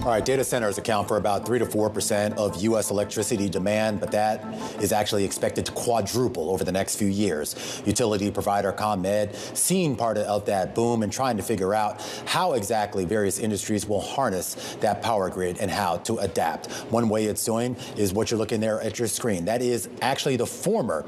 All right, data centers account for about 3 to 4% of U.S. electricity demand, but that is actually expected to quadruple over the next few years. Utility provider ComEd seeing part of that boom and trying to figure out how exactly various industries will harness that power grid and how to adapt. One way it's doing is what you're looking there at your screen. That is actually the former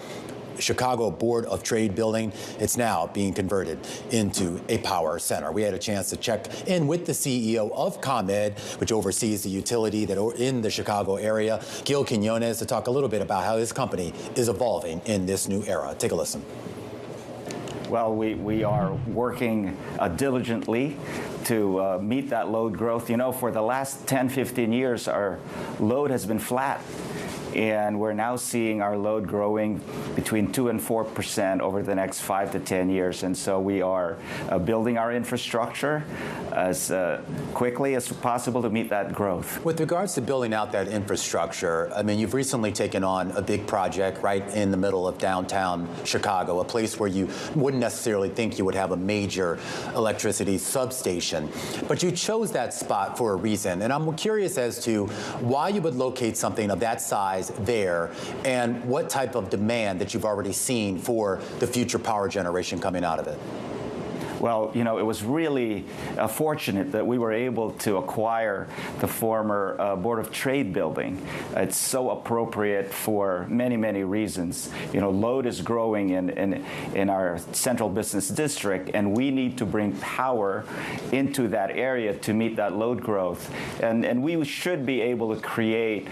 Chicago Board of Trade building. It's now being converted into a power center. We had a chance to check in with the CEO of ComEd, which oversees the utility that in the Chicago area, Gil Quiniones, to talk a little bit about how his company is evolving in this new era. Take a listen. Well, we are working diligently to meet that load growth. You know, for the last 10, 15 years, our load has been flat. And we're now seeing our load growing between 2 and 4% over the next 5 to 10 years. And so we are building our infrastructure as quickly as possible to meet that growth. With regards to building out that infrastructure, I mean, you've recently taken on a big project right in the middle of downtown Chicago, a place where you wouldn't necessarily think you would have a major electricity substation. But you chose that spot for a reason. And I'm curious as to why you would locate something of that size there, and what type of demand that you've already seen for the future power generation coming out of it. Well, you know, it was really fortunate that we were able to acquire the former Board of Trade building. It's so appropriate for many, many reasons. You know, load is growing in our central business district, and we need to bring power into that area to meet that load growth. And we should be able to create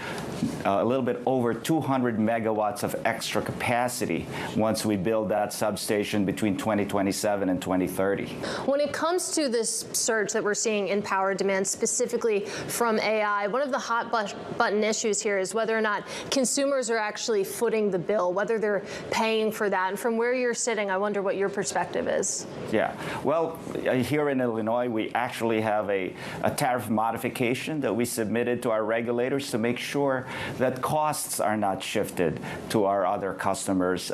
a little bit over 200 megawatts of extra capacity once we build that substation between 2027 and 2030. When it comes to this surge that we're seeing in power demand, specifically from AI, one of the hot button issues here is whether or not consumers are actually footing the bill, whether they're paying for that. And from where you're sitting, I wonder what your perspective is. Yeah, well, here in Illinois, we actually have a tariff modification that we submitted to our regulators to make sure that costs are not shifted to our other customers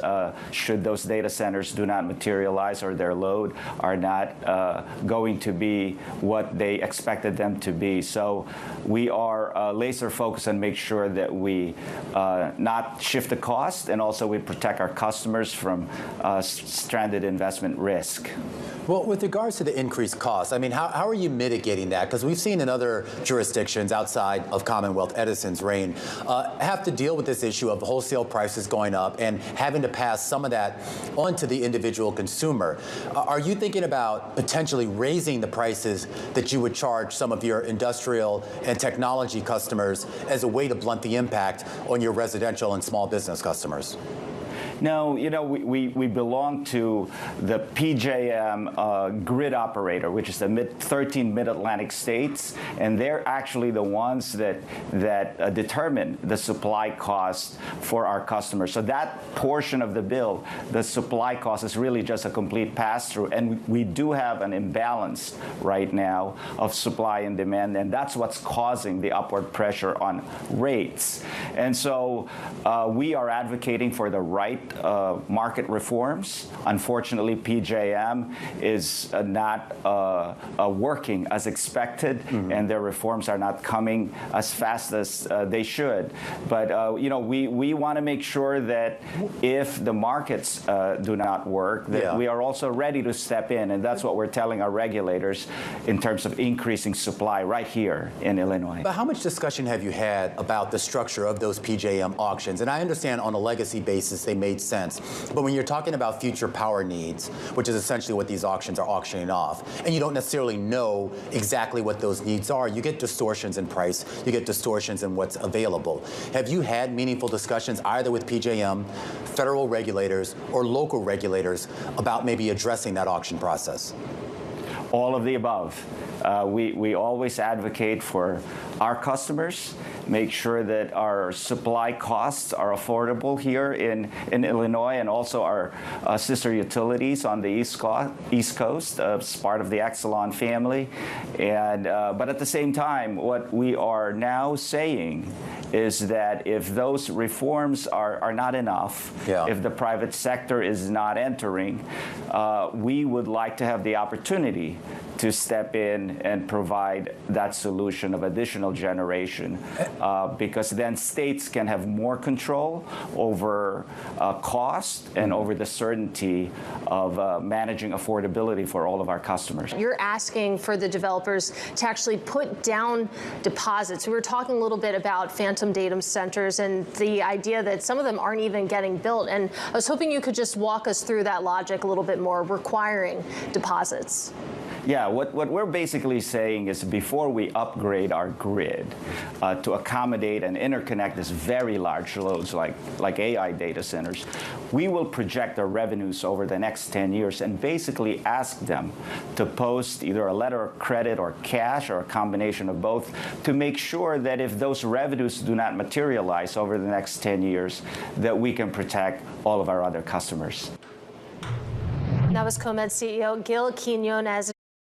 should those data centers do not materialize or their load are not going to be what they expected them to be. So we are laser focused on make sure that we not shift the cost, and also we protect our customers from stranded investment risk. Well, with regards to the increased costs, I mean, how are you mitigating that? Because we've seen in other jurisdictions outside of Commonwealth Edison's reign have to deal with this issue of wholesale prices going up and having to pass some of that onto the individual consumer. Are you thinking about potentially raising the prices that you would charge some of your industrial and technology customers as a way to blunt the impact on your residential and small business customers? No, you know, we belong to the PJM grid operator, which is the 13 mid-Atlantic states, and they're actually the ones that determine the supply cost for our customers. So that portion of the bill, the supply cost, is really just a complete pass-through, and we do have an imbalance right now of supply and demand, and that's what's causing the upward pressure on rates. And so we are advocating for the right market reforms. Unfortunately, PJM is not working as expected, and their reforms are not coming as fast as they should. But you know, we want to make sure that if the markets do not work, that we are also ready to step in, and that's what we're telling our regulators in terms of increasing supply right here in Illinois. But how much discussion have you had about the structure of those PJM auctions? And I understand on a legacy basis they made sense. But when you're talking about future power needs, which is essentially what these auctions are auctioning off, and you don't necessarily know exactly what those needs are, you get distortions in price, you get distortions in what's available. Have you had meaningful discussions either with PJM, federal regulators, or local regulators about maybe addressing that auction process? All of the above. We always advocate for our customers, make sure that our supply costs are affordable here in Illinois, and also our sister utilities on the East Coast as part of the Exelon family. And but at the same time, what we are now saying is that if those reforms are not enough, if the private sector is not entering, we would like to have the opportunity to step in and provide that solution of additional generation, because then states can have more control over cost and over the certainty of managing affordability for all of our customers. You're asking for the developers to actually put down deposits. We were talking a little bit about phantom data centers and the idea that some of them aren't even getting built. And I was hoping you could just walk us through that logic a little bit more, requiring deposits. Yeah, what we're basically saying is before we upgrade our grid to accommodate and interconnect these very large loads like AI data centers, we will project our revenues over the next 10 years and basically ask them to post either a letter of credit or cash or a combination of both to make sure that if those revenues do not materialize over the next 10 years, that we can protect all of our other customers. That was ComEd CEO Gil Quiniones.